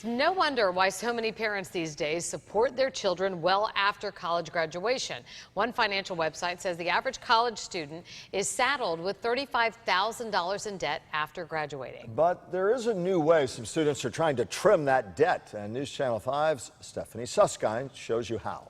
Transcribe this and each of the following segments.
It's no wonder why so many parents these days support their children well after college graduation. One financial website says the average college student is saddled with $35,000 in debt after graduating. But there is a new way some students are trying to trim that debt, and News Channel 5's Stephanie Susskind shows you how.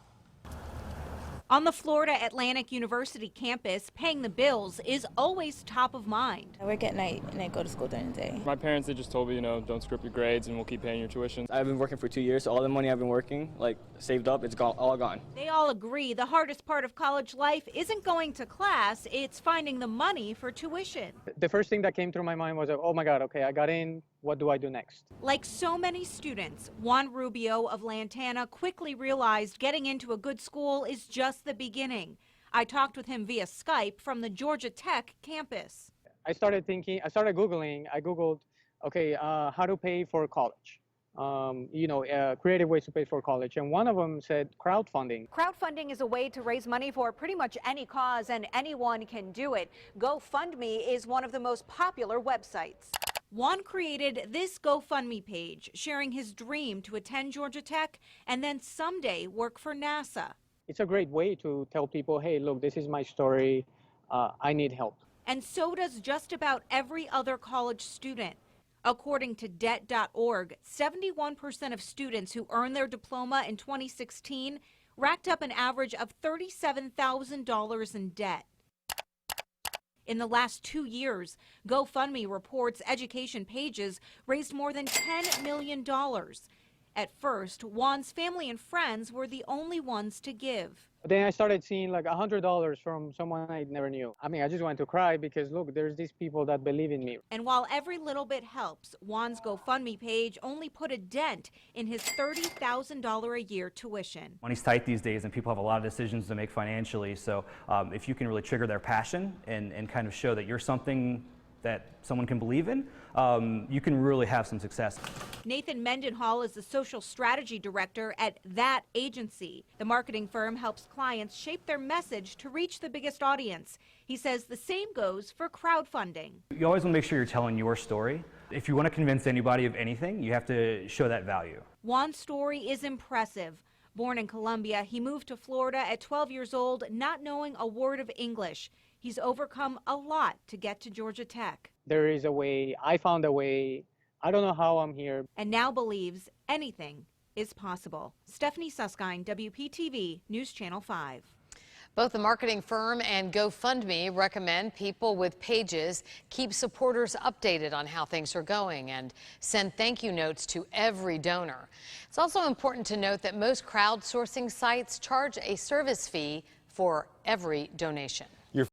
On the Florida Atlantic University campus, paying the bills is always top of mind. I work at night and I go to school during the day. My parents, they just told me, don't screw up your grades and we'll keep paying your tuition. I've been working for 2 years, so all the money I've been working, saved up, it's all gone. They all agree the hardest part of college life isn't going to class, it's finding the money for tuition. The first thing that came through my mind was, oh my God, okay, I got in, what do I do next? Like so many students, Juan Rubio of Lantana quickly realized getting into a good school is just the beginning. I talked with him via Skype from the Georgia Tech campus. I started Googling, I Googled, okay, how to pay for college. Creative ways to pay for college. And one of them said crowdfunding. Crowdfunding is a way to raise money for pretty much any cause, and anyone can do it. GoFundMe is one of the most popular websites. Juan created this GoFundMe page, sharing his dream to attend Georgia Tech and then someday work for NASA. It's a great way to tell people, hey, look, this is my story. I need help. And so does just about every other college student. According to debt.org, 71% of students who earned their diploma in 2016 racked up an average of $37,000 in debt. In the last 2 years, GoFundMe reports education pages raised more than $10 million. At first, Juan's family and friends were the only ones to give. Then I started seeing like $100 from someone I never knew. I mean, I just wanted to cry because look, there's these people that believe in me. And while every little bit helps, Juan's GoFundMe page only put a dent in his $30,000 a year tuition. Money's tight these days and people have a lot of decisions to make financially. So if you can really trigger their passion and kind of show that you're something that someone can believe in, you can really have some success. Nathan Mendenhall is the social strategy director at That Agency. The marketing firm helps clients shape their message to reach the biggest audience. He says the same goes for crowdfunding. You always want to make sure you're telling your story. If you want to convince anybody of anything, you have to show that value. Juan's story is impressive. Born in Colombia, he moved to Florida at 12 years old, not knowing a word of English. He's overcome a lot to get to Georgia Tech. There is a way. I found a way. I don't know how I'm here. And now believes anything is possible. Stephanie Susskind, WPTV News Channel 5. Both the marketing firm and GoFundMe recommend people with pages keep supporters updated on how things are going and send thank you notes to every donor. It's also important to note that most crowdsourcing sites charge a service fee for every donation.